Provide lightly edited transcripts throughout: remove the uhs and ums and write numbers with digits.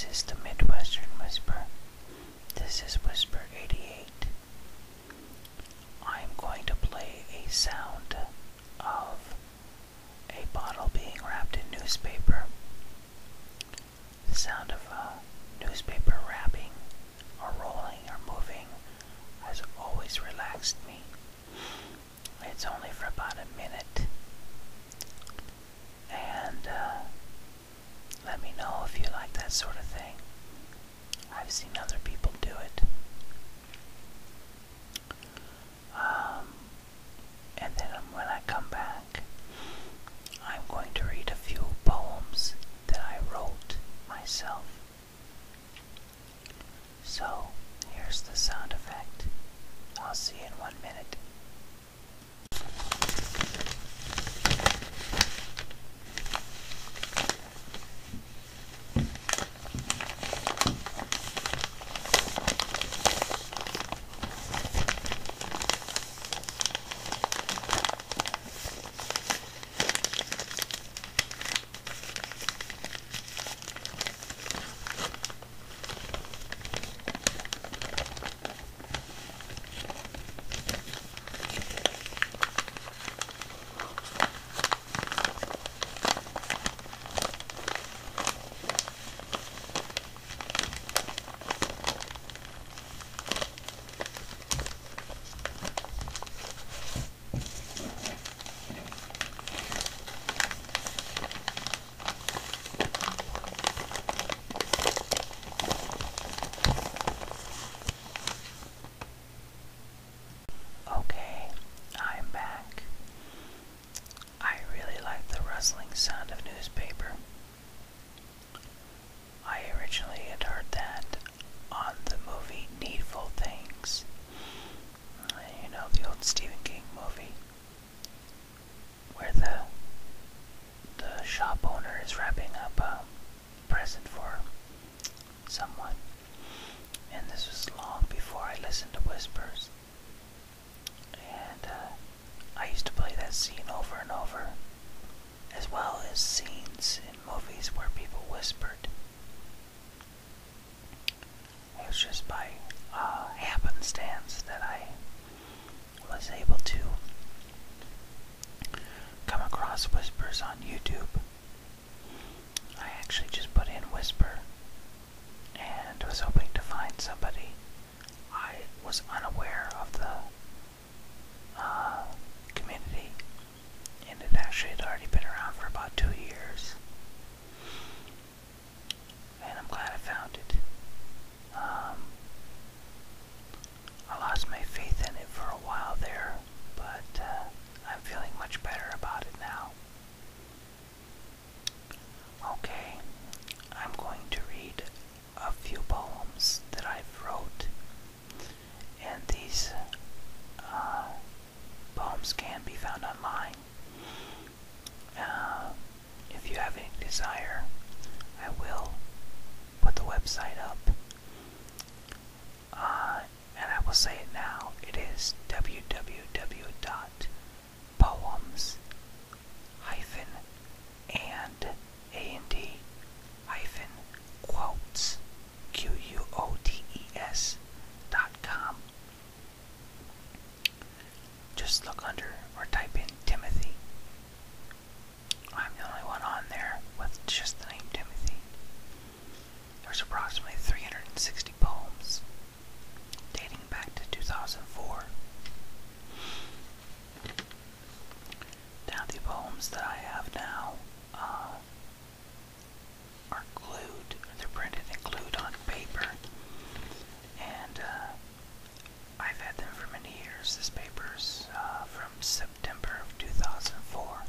This is the Midwestern Whisper. This is Whisper 88. I'm going to play a sound of a bottle being wrapped in newspaper. The sound of newspaper wrapping or rolling or moving has always relaxed me. It's only for about a minute. And let me know if you like that sort of thing. I've seen other people do it. And then when I come back, I'm going to read a few poems that I wrote myself. So, here's the sound effect. I'll see you in 1 minute. Sound of newspaper. I originally had heard that on the movie Needful Things. You know, the old Stephen King movie where the shop owner is wrapping up a present for someone. And this was long before I listened to Whispers. And I used to play that scene over and over, as well as scenes in movies where people whispered. It was just by happenstance that I was able to come across Whispers on YouTube. I actually just put in Whisper and was hoping to find somebody. I was unaware of the community, and it actually had already been around for about 2 years. And I'm glad I found it. I lost my faith in it for a while there, but I'm feeling much better about it now. Okay, I'm going to read a few poems that I've wrote, and these poems can be found online. If you have any desire, I will put the website up. And I will say it now. It is www.poems-quotes.com. Just look under or type in Timothy. I'm the only one on there with just the name Timothy. There's approximately 360 poems dating back to 2004. Now the poems that I have now are glued, they're printed and glued on paper, and I've had them for many years. This paper's from September of 2004.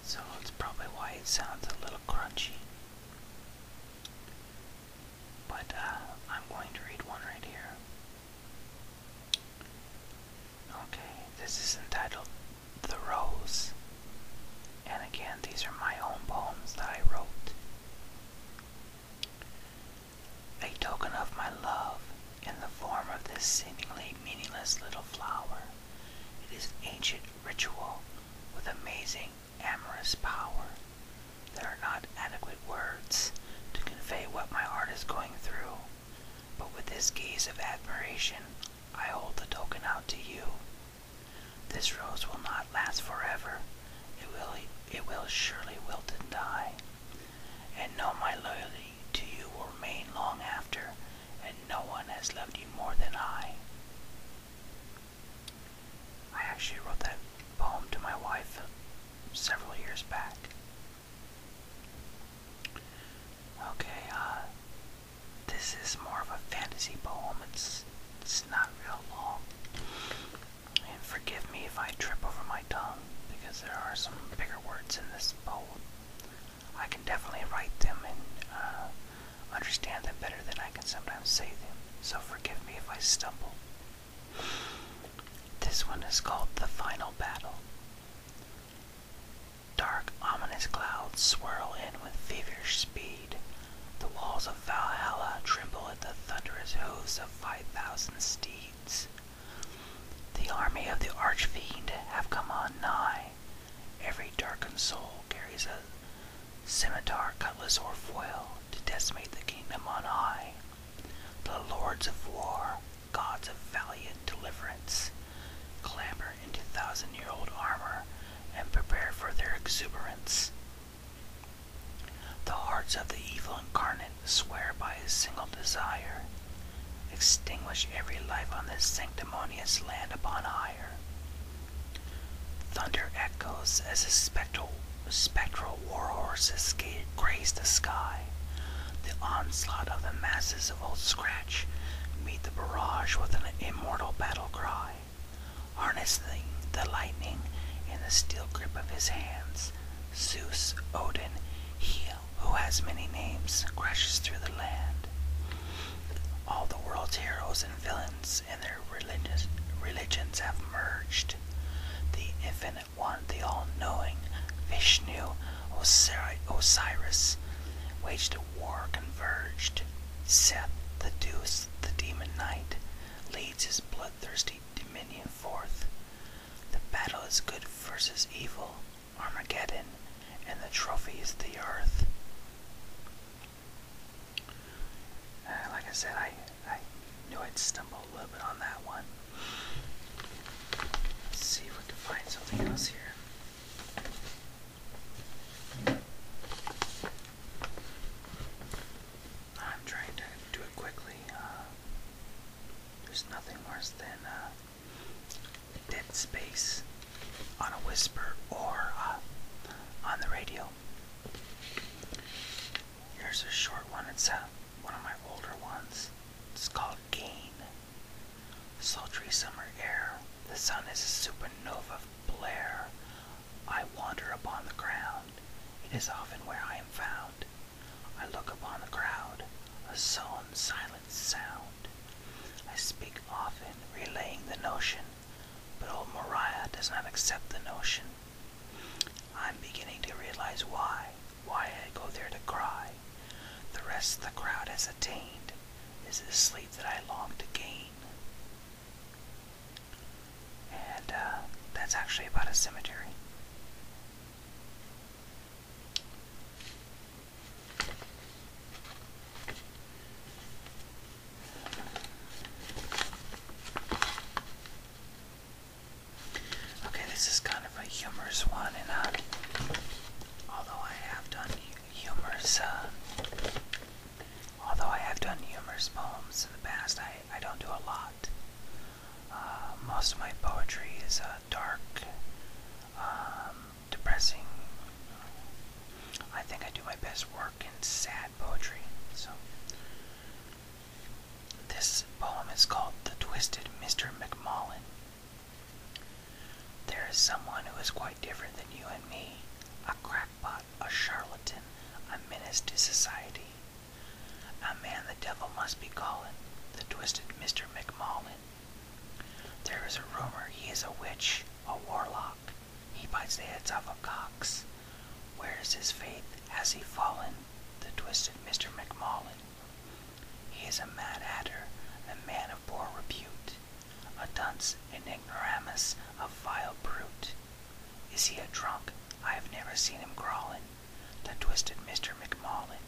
So it's probably why it sounds a little crunchy. But I'm going to read one right here. Okay, this is entitled The Rose. And again, these are my own poems that I wrote. A token of my love in the form of this seemingly meaningless little flower. It is ancient ritual with amazing amorous power. There are not adequate words this gaze of admiration, I hold the token out to you. This rose will not last forever. It will surely wilt and die. And know my loyalty to you will remain long after, and no one has loved you more than I. I actually wrote that poem to my wife several years back. Okay, this is more of a fantasy poem. It's not real long. And forgive me if I trip over my tongue, because there are some bigger words in this poem. I can definitely write them and understand them better than I can sometimes say them, so forgive me if I stumble. This one is called The Final Battle. Dark, ominous clouds swirl in with feverish speed. The walls of Valhalla tremble at the thunderous hoofs of 5,000 steeds. The army of the Archfiend have come on nigh. Every darkened soul carries a scimitar, cutlass, or foil to decimate the kingdom on high. The lords of war, gods of valiant deliverance, clamber into 1,000-year-old armor and prepare for their exuberance. The hearts of the evil incarnate swear by a single desire: extinguish every life on this sanctimonious land upon higher. Thunder echoes as the spectral war horses graze the sky. The onslaught of the masses of Old Scratch meet the barrage with an immortal battle cry. Harnessing the lightning in the steel grip of his hands, Zeus, Odin, he who has many names, crashes through the land. All the world's heroes and villains and their religions have merged. The Infinite One, the All-Knowing, Vishnu, Osiris, waged a war converged. Seth, the Deuce, the Demon Knight, leads his bloodthirsty dominion forth. The battle is good versus evil, Armageddon, and the trophy is the earth. Like I said, I knew I'd stumble a little bit on that one. Let's see if we can find something else here. I'm trying to do it quickly. There's nothing worse than dead space on a whisper or on the radio. Here's a short one. It's one of my older ones. It's called Gain. Sultry summer air. The sun is a supernova blare. I wander upon the ground. It is often where I am found. I look upon the crowd, a sullen, silent sound. I speak often, relaying the notion, but old Mariah does not accept the notion. I'm beginning to realize why I go there to cry. The rest the crowd has attained is the sleep that I long to gain. And that's actually about a cemetery. Okay, this is kind of a humorous one, and although I have done humorous poems in the past, I don't do a lot. Most of my poetry is dark, depressing. I think I do my best work in sad poetry. So this poem is called The Twisted Mr. McMullen. There is someone who is quite different than you and me, a crackpot, a charlatan, a menace to society. A man the devil must be calling, the Twisted Mr. McMullen. There is a rumor he is a witch, a warlock. He bites the heads off of cocks. Where is his faith? Has he fallen? The Twisted Mr. McMullen. He is a mad hatter, a man of poor repute, a dunce, an ignoramus, a vile brute. Is he a drunk? I have never seen him crawling, the Twisted Mr. McMullen.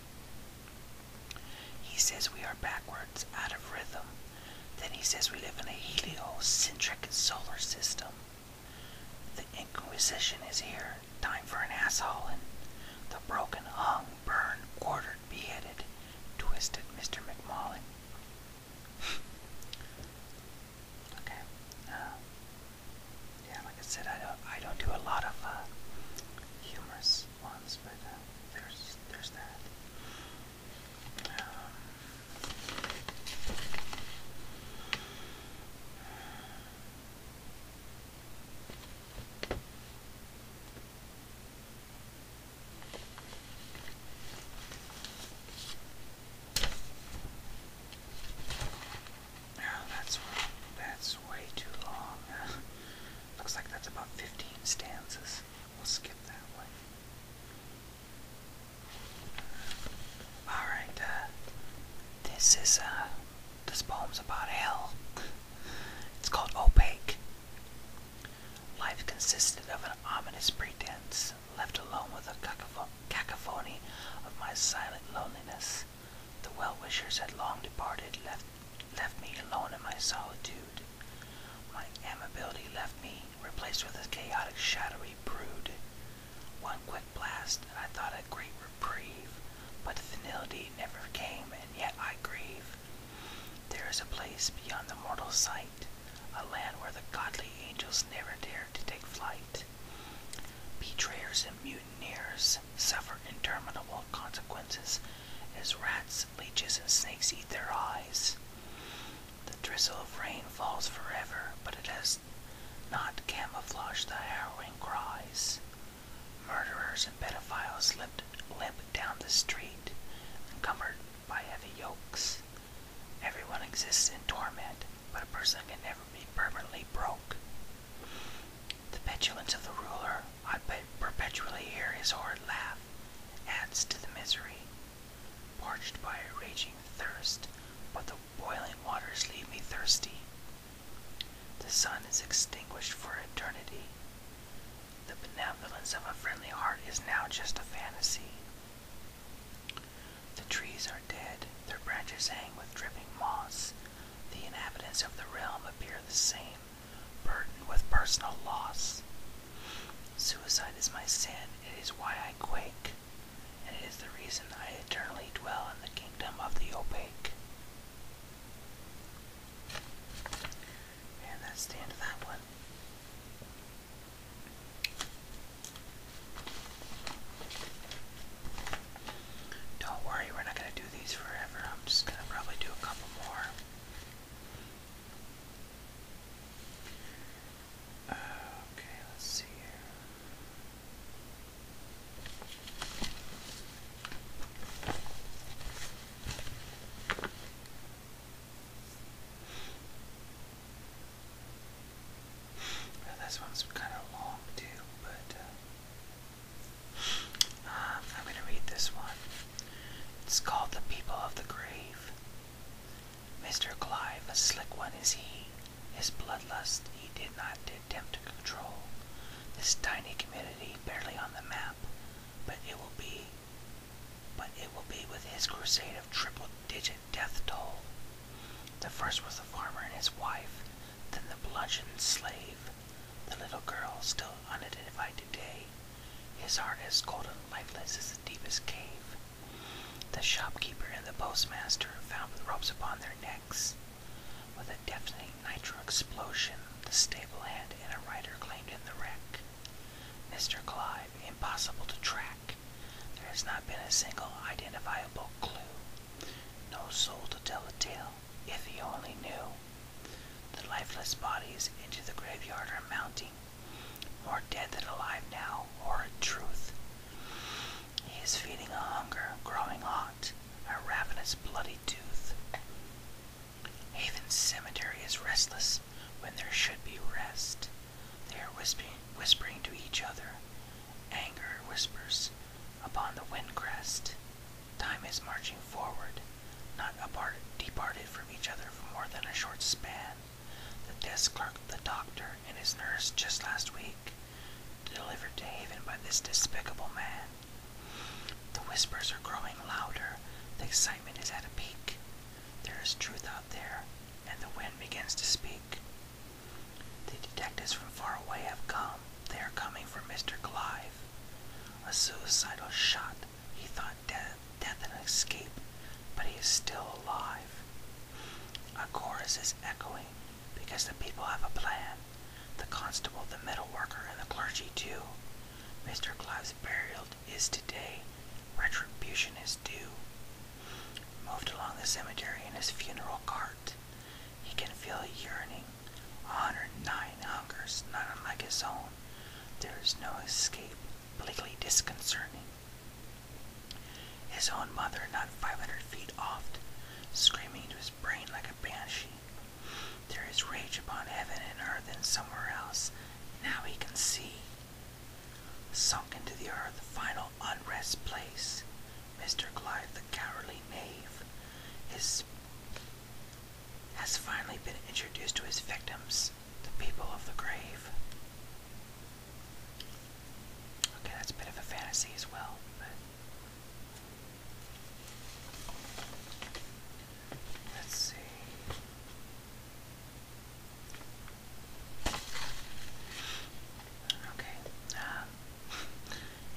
He he says we are backwards, out of rhythm. Then he says we live in a heliocentric solar system. The Inquisition is here. Time for an asshole and the broken, hung, burned, quartered, beheaded, twisted Mr. McMullen. Okay. Yeah, like I said, I don't do a lot of humorous ones, but there's that. That's way too long. Looks like that's about 15 stanzas. We'll skip that one. Alright, this poem's about hell. It's called Opaque. Life consisted of an ominous pretense, left alone with a cacophony of my silent loneliness. The well-wishers had long departed, left me alone in my solitude. My amability left me, replaced with a chaotic, shadowy brood. One quick blast, and I thought a great reprieve, but finality never came, and yet I grieve. There is a place beyond the mortal sight, a land where the godly angels never dared to take flight. Betrayers and mutineers suffer interminable consequences as rats, leeches, and snakes eat their eyes. The drizzle of rain falls forever, but it has not camouflaged the harrowing cries. Murderers and pedophiles limp down the street, encumbered by heavy yokes. Everyone exists in torment, but a person can never be permanently broke. The petulance of the ruler, I perpetually hear his horrid laugh, adds to the misery. Parched by a raging thirst, but the boiling waters leave me thirsty. The sun is extinguished for eternity. The benevolence of a friendly heart is now just a fantasy. The trees are dead, their branches hang with dripping moss. The inhabitants of the realm appear the same, burdened with personal loss. Suicide is my sin, it is why I quake, and it is the reason I eternally dwell in the kingdom of the opaque. And that's the end of that one. Don't worry, we're not going to do these forever. I'm just going to probably do a couple more. Okay, let's see here. Well, this one's kind of long too, but I'm going to read this one. It's called The People of the Grave. Mr. Clive, a slick one is he. His bloodlust he did not attempt to control. This tiny community barely on the map, but it will be with his crusade of triple-digit death toll. The first was the farmer and his wife, then the bludgeoned slave, the little girl still unidentified today. His heart as cold and lifeless as the deepest cave. The shopkeeper and the postmaster found with ropes upon their necks. With a deafening nitro explosion, the stable hand and a rider claimed in the wreck. Mr. Clive, impossible to track. There has not been a single identifiable clue. No soul to tell the tale, if he only knew. The lifeless bodies into the graveyard are mounting. More dead than alive now, horrid truth. He is feeding a hunger, growing hot, a ravenous bloody tooth. Haven's cemetery is restless when there should be rest. They are whispering to each other. Anger whispers upon the wind crest. Time is marching forward, not departed from each other for more than a short span. The desk clerk, the doctor, and his nurse just last week, delivered to Haven by this despicable man. The whispers are growing louder, the excitement is at a peak. is truth out there, and the wind begins to speak. The detectives from far away have come. They are coming for Mr. Clive. A suicidal shot. He thought death and escape, but he is still alive. A chorus is echoing, because the people have a plan. The constable, the metal worker, and the clergy too. Mr. Clive's burial is today. Retribution is due. Moved along the cemetery in his funeral cart. He can feel a yearning, 109 hungers, not unlike his own. There is no escape, bleakly disconcerting. His own mother, not 500 feet off, screaming into his brain like a banshee. There is rage upon heaven and earth and somewhere else. Now he can see. Sunk into the earth, final unrest place. Mr. Clive, the cowardly knave, has finally been introduced to his victims, the people of the grave. Okay, that's a bit of a fantasy as well, but let's see. Okay,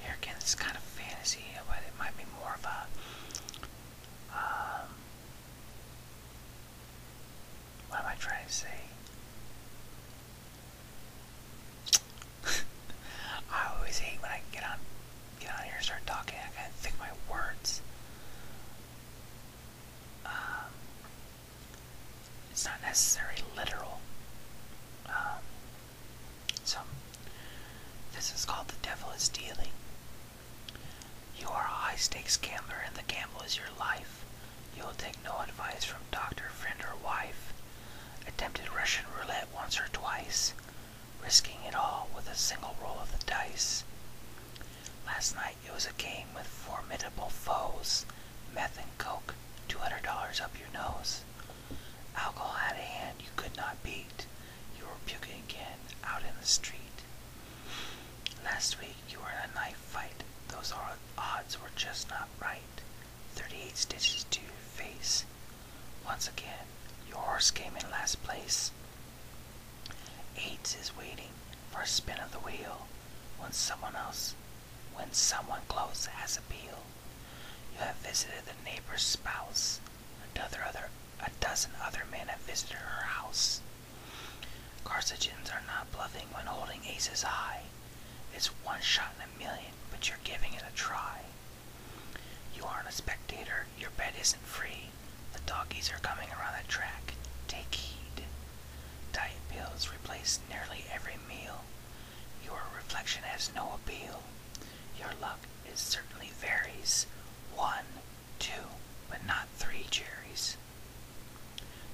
here again, it's kind of fantasy, but it might be more of a, what am I trying to say? I always hate when I get on here and start talking. I gotta think my words. It's not necessarily literal. So this is called The Devil is Dealing. You are a high-stakes gambler, and the gamble is your life. You will take no advice from doctor, friend, or wife. Attempted Russian roulette once or twice, risking it all with a single roll of the dice. Last night it was a game with formidable foes, meth and coke, $200 up your nose. Alcohol had a hand you could not beat. You were puking again out in the street. Last week you were in a knife fight. Those odds were just not right. 38 stitches to your face. Once again, your horse came in last place. AIDS is waiting for a spin of the wheel when someone close has appeal. You have visited the neighbor's spouse. A dozen other men have visited her house. Carcinogens are not bluffing when holding aces high. It's one shot in a million, but you're giving it a try. You aren't a spectator, your bet isn't free. The doggies are coming around the track. Take heed. Diet pills replace nearly every meal. Your reflection has no appeal. Your luck certainly varies. 1, 2, but not 3 cherries.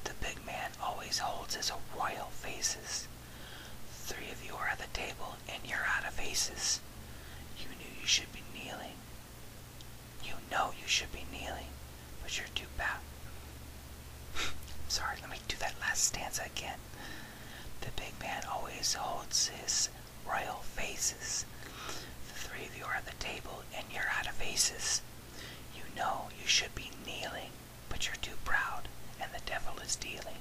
The big man always holds his royal faces. 3 of you are at the table and you're out of aces. You knew you should be kneeling. You know you should be kneeling, but you're too bad. Sorry, let me do that last stanza again. The big man always holds his royal faces. The 3 of you are at the table and you're out of aces. You know you should be kneeling, but you're too proud, and the devil is dealing.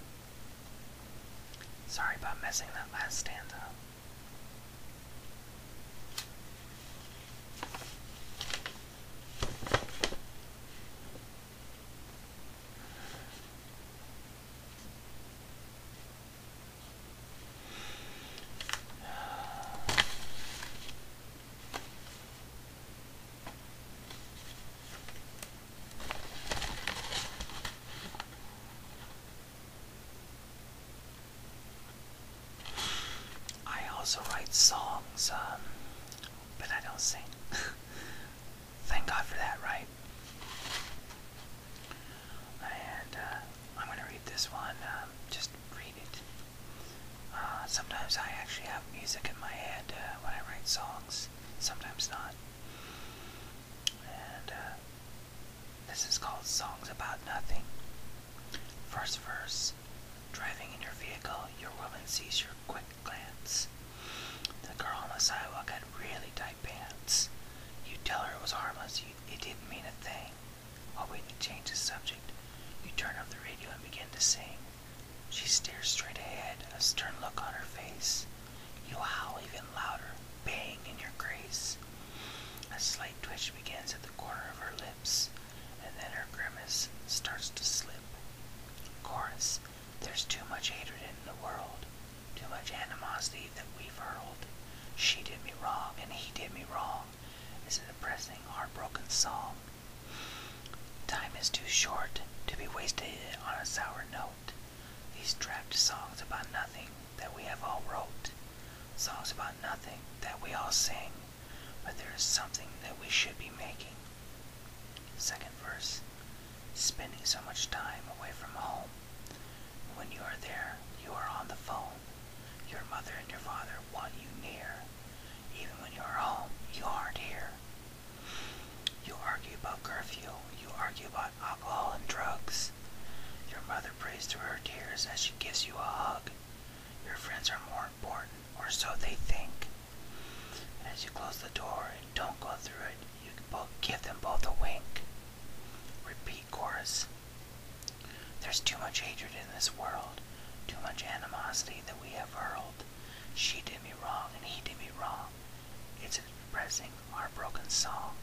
Sorry about messing that last stanza up. Also write songs, but I don't sing. Thank God for that, right? And I'm going to read this one, just read it. Sometimes I actually have music in my head when I write songs, sometimes not. And this is called Songs About Nothing. First verse. Driving in your vehicle, your woman sees your quick glance. The girl on the sidewalk had really tight pants. You tell her it was harmless, it didn't mean a thing. Hoping to change the subject, You turn up the radio and begin to sing. She stares straight ahead, a stern look on her face. You howl even louder, baying in your grace. A slight twitch begins at the corner of her lips, and then her grimace starts to slip. Chorus. There's too much hatred in the world, too much animosity that we've hurled. She did me wrong, and he did me wrong. It's a depressing, heartbroken song. Time is too short to be wasted on a sour note. These draft songs about nothing that we have all wrote. Songs about nothing that we all sing, but there is something that we should be making. Second verse. Spending so much time away from home. When you are there, you are on the phone. Your mother and your father want you near. Even when you are home, you aren't here. You argue about curfew. You argue about alcohol and drugs. Your mother prays through her tears as she gives you a hug. Your friends are more important, or so they think. As you close the door and don't go through it, you give them both a wink. Repeat chorus. There's too much hatred in this world, too much animosity that we have hurled. She did me wrong and he did me wrong. It's a depressing, heartbroken song.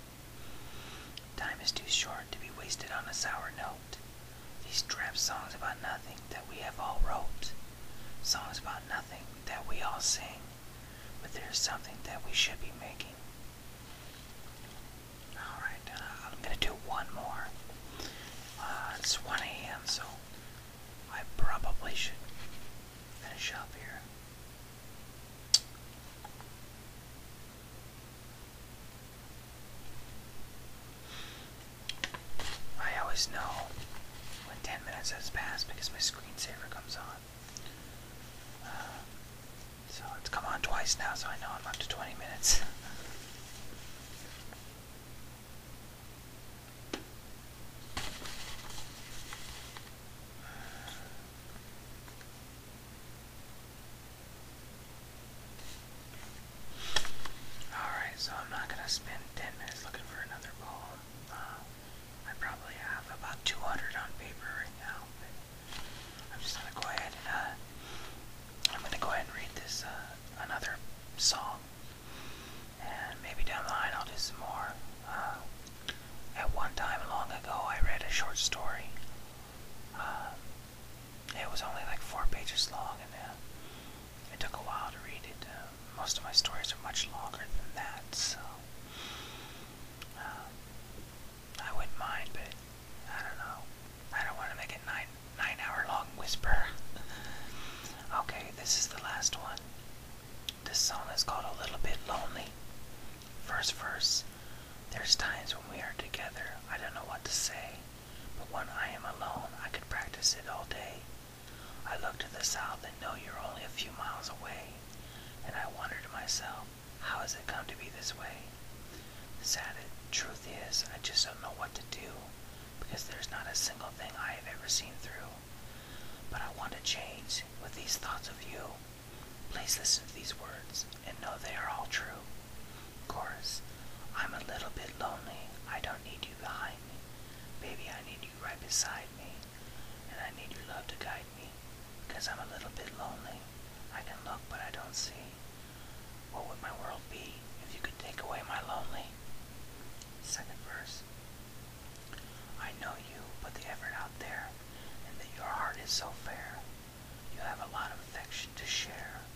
Time is too short to be wasted on a sour note. These draft songs about nothing that we have all wrote. Songs about nothing that we all sing, but there's something that we should be making. Alright, I'm gonna do one more. It's 1 a.m., so I probably should finish up here. I always know when 10 minutes has passed because my screensaver comes on. So it's come on twice now, so I know I'm up to 20 minutes. Alright, so I'm not going to spend 10 minutes looking for another poem. I probably have about 200 on paper right now, but I'm just going to go ahead and read this, another song, and maybe down the line I'll do some more. At one time long ago I read a short story. It was only like 4 pages long, and it took a while to read it. Most of my stories are much longer than that, so I wouldn't mind, but I don't know. I don't want to make it 9-hour long whisper. Okay, this is the last one. This song is called A Little Bit Lonely. First verse. There's times when we are together, I don't know what to say, but when I am alone, I could practice it all day. I look to the south and know you're only a few miles away, and I wonder to myself, how has it come to be this way? The sad truth is, I just don't know what to do, because there's not a single thing I have ever seen through. But I want to change with these thoughts of you. Please listen to these words, and know they are all true. Chorus. I'm a little bit lonely, I don't need you behind me. Baby, I need you right beside me, and I need your love to guide me, because I'm a little bit lonely. I can look, but I don't see. What would my world be if you could take away my lonely? Second verse. I know you put the effort out there, and that your heart is so fair. You have a lot of affection to share,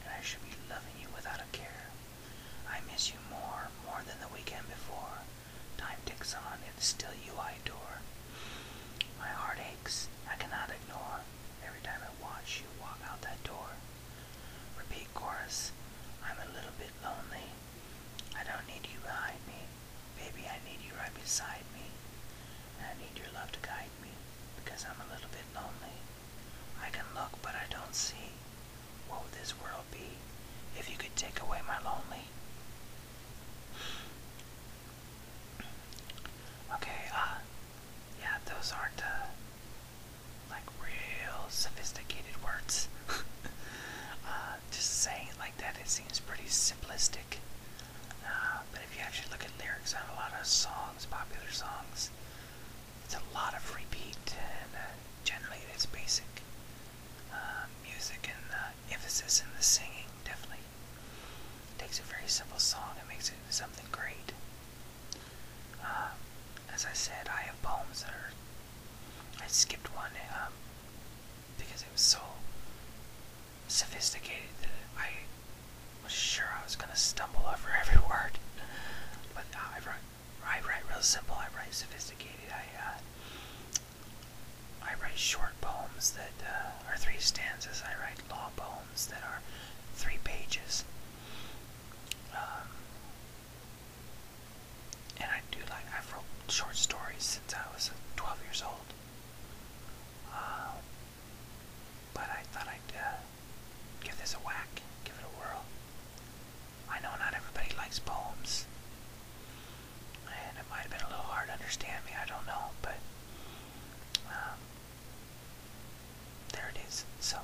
and I should be loving you without a care. I miss you more than the weekend before. Time ticks on, and still you I adore. My heart aches, I cannot ignore, every time I watch you walk out that door. Repeat chorus. I'm a little bit lonely, I don't need you behind me. Baby, I need you right beside me, and I need your love to guide me, because I'm a little bit lonely. I can look, but I don't see. What would this world be if you could take away my lonely? Okay, yeah, those aren't, like, real sophisticated words. Just saying it like that, it seems pretty simplistic. But if you actually look at lyrics on a lot of songs, popular songs, it's a lot of repeat, and generally it's basic music, and emphasis in the singing definitely takes a very simple song and makes it into something great. As I said, I have poems that are, I skipped one because it was so sophisticated that I was sure I was going to stumble over every word. But I write real simple. I write sophisticated. I write short poems that are 3 stanzas. I write long poems that are 3 pages. And I've wrote short stories since I was 12 years old. But I thought I'd give this a whack, give it a whirl. I know not everybody likes poems, and it might have been a little hard to understand me, I don't know, but there it is. So